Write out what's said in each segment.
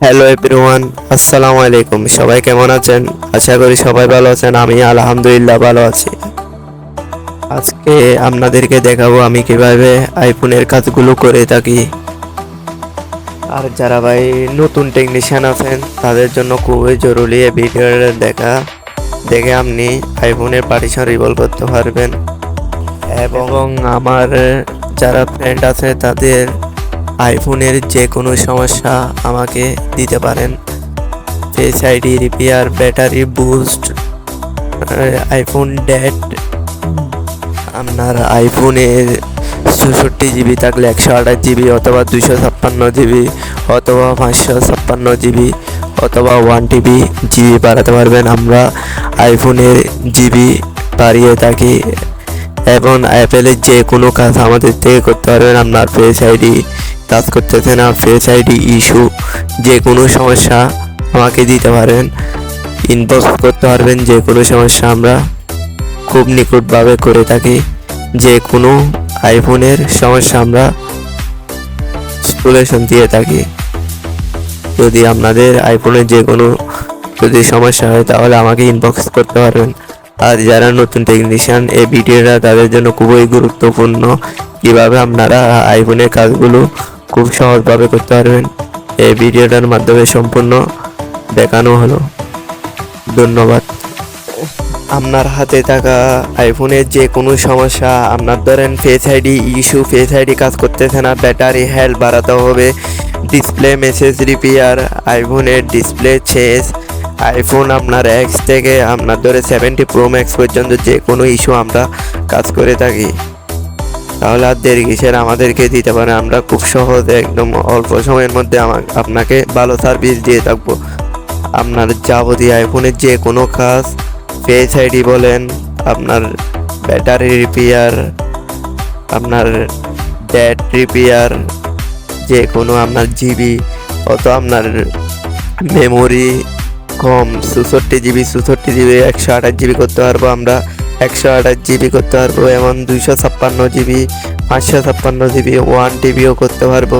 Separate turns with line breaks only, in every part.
Hello everyone, আসসালামু আলাইকুম। সবাই কেমন আছেন? আশা করি সবাই ভালো আছেন। আমি আলহামদুলিল্লাহ ভালো আছি। আজকে আপনাদেরকে দেখাবো আমি কিভাবে আইফোনের কাজগুলো করে থাকি। আর যারা ভাই নতুন টেকনিশিয়ান আছেন তাদের জন্য খুবই জরুরি এই ভিডিওটা দেখে আপনি আইফোনের পার্টিশন রিভলভ করতে পারবেন। এবং আমার যারা ফ্রেন্ড আছে তাদের আইফোনের যে কোনো সমস্যা আমাকে দিতে পারেন। Face ID repair, battery boost, iPhone date, আপনার আইফোনের 64 জিবি থাকলে 128 জিবি অথবা 256 জিবি অথবা 556 জিবি অথবা 1 TB জিবি বাড়াতে পারবেন। আমরা আইফোনের জিবি বাড়িয়ে থাকি এবং অ্যাপেলের যে কোনো কাজ আমাদের থেকে করতে পারবেন। আপনার ফেস আইডি কাজ করতেছে না, ফেস আইডি ইস্যু, যে কোনো সমস্যা আমাকে দিতে পারেন, ইনবক্স করতে পারবেন। যে কোনো সমস্যা আমরা খুব নিখুঁতভাবে করে থাকি। যে কোনো আইফোনের সমস্যা আমরা সলিউশন দিয়ে থাকি। যদি আপনাদের আইফোনের যে কোনো সমস্যা হয় তাহলে আমাকে ইনবক্স করতে পারবেন। আর যারা নতুন টেকনিশিয়ান, এই ভিডিওটা তাদের জন্য খুবই গুরুত্বপূর্ণ। কীভাবে আপনারা আইফোনের কাজগুলো খুব সহজভাবে করতে পারবেন এই ভিডিওটার মাধ্যমে সম্পূর্ণ দেখানো হলো। ধন্যবাদ। আপনার হাতে থাকা আইফোনের যে কোনো সমস্যা, আপনার ধরেন face ID issue, face ID কাজ করতেছে না, ব্যাটারি হেলথ বাড়াতে হবে, ডিসপ্লে মেসেজ রিপেয়ার, আইফোনের ডিসপ্লে চেঞ্জ, আইফোন আপনার এক্স থেকে আপনার ধরে 70 প্রো ম্যাক্স পর্যন্ত যে কোনো ইস্যু আমরা কাজ করে থাকি। তাহলে আর দেরি কিসের, আমাদেরকে দিতে পারে। আমরা খুব সহজে একদম অল্প সময়ের মধ্যে আপনাকে ভালো সার্ভিস দিয়ে থাকবো। আপনার যাবতীয় আইফোনের যে কোনো কাজ, ফেস আইডি বলেন, আপনার ব্যাটারি রিপেয়ার, আপনার ডেট রিপেয়ার, যে কোনো আপনার জিবি অত আপনার মেমোরি কম 64 জিবি 128 জিবি করতে পারবো আমরা, 128 জিবি করতে পারবো, এমন 256 জিবি 556 জিবি 1 TBও করতে পারবো।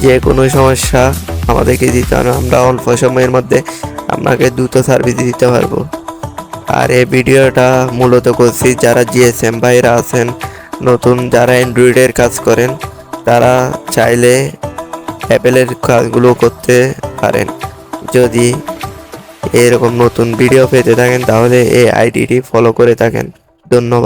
যে কোনো সমস্যা আমাদেরকে দিতে হবে, আমরা অল্প সময়ের মধ্যে আপনাকে দ্রুত সার্ভিস দিতে পারবো। আর এই ভিডিওটা মূলত করছি যারা জিএসএম ভাইরা আছেন, নতুন যারা অ্যান্ড্রয়েডের কাজ করেন, তারা চাইলে অ্যাপেলের কাজগুলো করতে পারেন। যদি এরকম নতুন ভিডিও পেতে থাকেন তাহলে এই আইডিটি ফলো করে থাকেন। ধন্যবাদ।